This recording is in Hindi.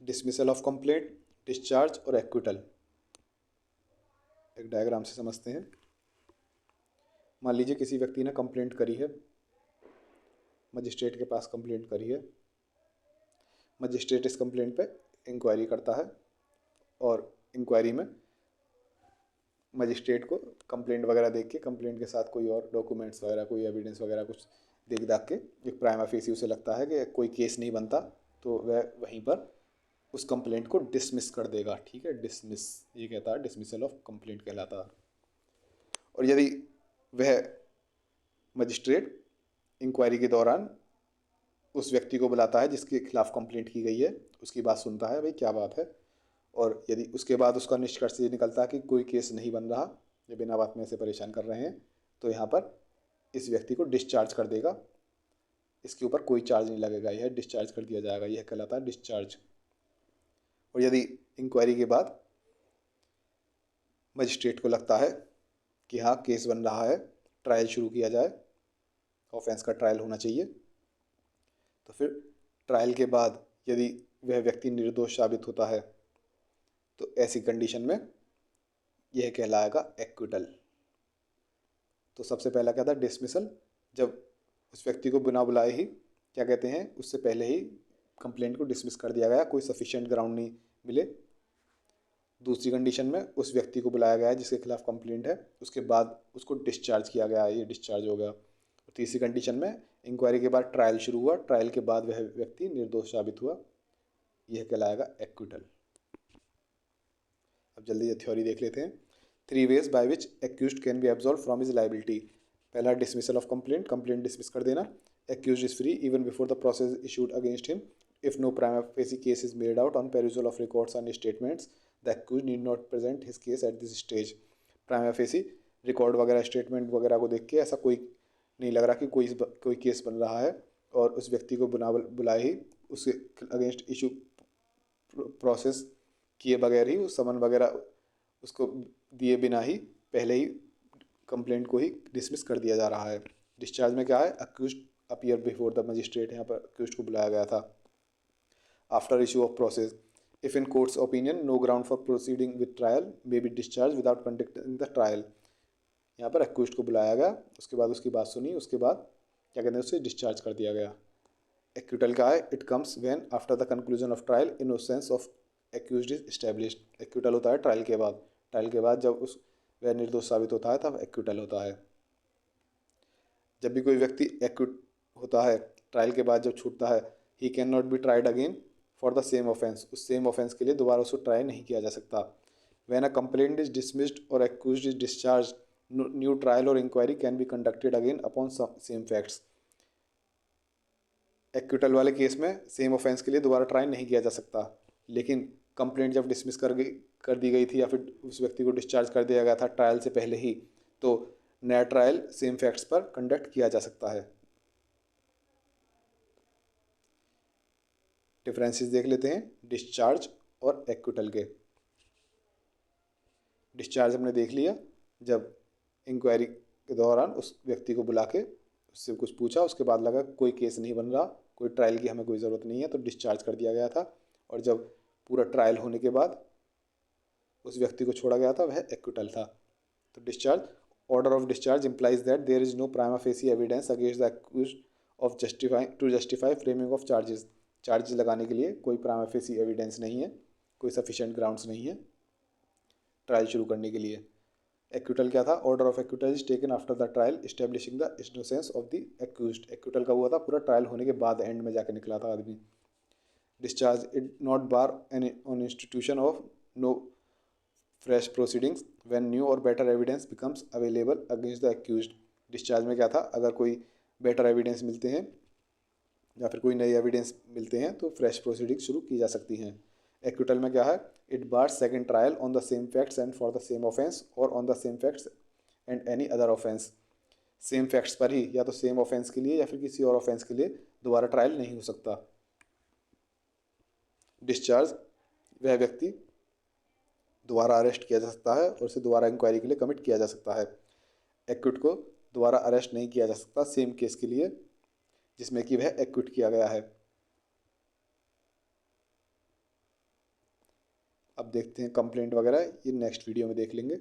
डिसमिसल ऑफ कंप्लेंट, डिस्चार्ज और एक्विटल। एक डायग्राम से समझते हैं। मान लीजिए किसी व्यक्ति ने कंप्लेंट करी है, मजिस्ट्रेट के पास कंप्लेंट करी है। मजिस्ट्रेट इस कंप्लेंट पे इंक्वायरी करता है और इंक्वायरी में मजिस्ट्रेट को कंप्लेंट वगैरह देख के, कंप्लेंट के साथ कोई और डॉक्यूमेंट्स वगैरह, कोई एविडेंस वगैरह कुछ देख दाख के एक प्राइमा फेसी उसे लगता है कि कोई केस नहीं बनता, तो वह वहीं पर उस कंप्लेंट को डिसमिस कर देगा। ठीक है, डिसमिस ये कहता है, डिसमिसल ऑफ कंप्लेंट कहलाता है। और यदि वह मजिस्ट्रेट इंक्वायरी के दौरान उस व्यक्ति को बुलाता है जिसके खिलाफ कंप्लेंट की गई है, उसकी बात सुनता है, भाई क्या बात है, और यदि उसके बाद उसका निष्कर्ष ये निकलता है कि कोई केस नहीं बन रहा, ये बिना बात में ऐसे परेशान कर रहे हैं, तो यहाँ पर इस व्यक्ति को डिस्चार्ज कर देगा। इसके ऊपर कोई चार्ज नहीं लगेगा, यह डिस्चार्ज कर दिया जाएगा, यह कहलाता है डिस्चार्ज। और यदि इंक्वायरी के बाद मजिस्ट्रेट को लगता है कि हाँ केस बन रहा है, ट्रायल शुरू किया जाए, ऑफेंस का ट्रायल होना चाहिए, तो फिर ट्रायल के बाद यदि वह व्यक्ति निर्दोष साबित होता है तो ऐसी कंडीशन में यह कहलाएगा एक्विटल। तो सबसे पहला क्या था, डिसमिसल, जब उस व्यक्ति को बिना बुलाए ही, क्या कहते हैं, उससे पहले ही कंप्लेंट को डिसमिस कर दिया गया, कोई सफिशिएंट ग्राउंड नहीं मिले। दूसरी कंडीशन में उस व्यक्ति को बुलाया गया है जिसके खिलाफ कंप्लेंट है, उसके बाद उसको डिस्चार्ज किया गया, ये डिस्चार्ज हो गया। और तीसरी कंडीशन में इंक्वायरी के बाद ट्रायल शुरू हुआ, ट्रायल के बाद वह व्यक्ति निर्दोष साबित हुआ, यह कहलाएगा एक्विटल। अब जल्दी ये थ्योरी देख लेते हैं। 3 ways by which accused can be absolve from his liability. पहला dismissal of complaint, complaint dismiss कर देना। Accused is free even before the process issued against him if no prima facie case is made out on perusal of records and statements, the accused need not present his case at this stage। prima facie record वगैरह, स्टेटमेंट वगैरह को देख के ऐसा कोई नहीं लग रहा कि कोई केस बन रहा है, और उस व्यक्ति को बुलाए ही उसके अगेंस्ट इशू प्रोसेस किए बगैर ही, उस समन वगैरह उसको दिए बिना ही पहले ही कंप्लेंट को ही डिसमिस कर दिया जा रहा है। डिस्चार्ज में क्या है, accused appear before the magistrate, यहाँ पर अक्यूज्ड को बुलाया गया था। After issue of process, if in court's opinion no ground for proceeding with trial may be discharge without conducting the trial. यहाँ पर अक्यूज्ड को बुलाया गया, उसके बाद उसकी बात सुनी, उसके बाद क्या कहते हैं, उससे डिस्चार्ज कर दिया गया। एक्विटल का है, it comes when after the conclusion of trial innocence of accused is established. Acquittal होता है ट्रायल के बाद, ट्रायल के बाद जब उस वह निर्दोष साबित होता है तब एक्विटल होता है। जब भी कोई व्यक्ति एक्विट होता है ट्रायल के बाद जब छूटता है, he can not be tried again for the same offence, उस सेम ऑफेंस के लिए दोबारा उसको ट्राई नहीं किया जा सकता। When a complaint is dismissed और accused is discharge, new trial और inquiry can be conducted again upon same facts. Acquittal वाले केस में सेम ऑफेंस के लिए दोबारा ट्राई नहीं किया जा सकता, लेकिन कंप्लेंट जब डिसमिस कर दी गई थी या फिर उस व्यक्ति को डिस्चार्ज कर दिया गया था ट्रायल से पहले ही, तो नया ट्रायल सेम फैक्ट्स पर कंडक्ट किया जा सकता है। डिफरेंसेस देख लेते हैं डिस्चार्ज और एक्विटल के। डिस्चार्ज हमने देख लिया, जब इंक्वायरी के दौरान उस व्यक्ति को बुला के उससे कुछ पूछा, उसके बाद लगा कोई केस नहीं बन रहा, कोई ट्रायल की हमें कोई ज़रूरत नहीं है, तो डिस्चार्ज कर दिया गया था। और जब पूरा ट्रायल होने के बाद उस व्यक्ति को छोड़ा गया था, वह एक्विटल था। तो discharge, order of discharge implies that there is no prima facie evidence against the accused of justify framing of charges. Charges लगाने के लिए कोई प्राइमा फेसी एविडेंस नहीं है, कोई सफिशिएंट ग्राउंड्स नहीं है ट्रायल शुरू करने के लिए। एक्विटल क्या था, order of acquittal is taken after the trial establishing the innocence of the accused. Acquittal का हुआ था पूरा ट्रायल होने के बाद, एंड में जाके निकला था आदमी। Discharge, it not bar an on institution of no fresh proceedings when new और better evidence becomes available against the accused. Discharge में क्या था, अगर कोई बेटर एविडेंस मिलते हैं या फिर कोई नई एविडेंस मिलते हैं तो फ्रेश प्रोसीडिंग शुरू की जा सकती हैं। एक्विटल में क्या है, it bar second trial on the same facts and for the same offence और on the same facts and any other offence. Same facts पर ही, या तो सेम ऑफेंस के लिए या फिर किसी और ऑफेंस के लिए दोबारा ट्रायल नहीं हो सकता। डिस्चार्ज, वह व्यक्ति दोबारा अरेस्ट किया जा सकता है और उसे दोबारा इंक्वायरी के लिए कमिट किया जा सकता है। एक्विट को दोबारा अरेस्ट नहीं किया जा सकता सेम केस के लिए जिसमें कि वह एक्विट किया गया है। अब देखते हैं कंप्लेंट वगैरह, ये नेक्स्ट वीडियो में देख लेंगे।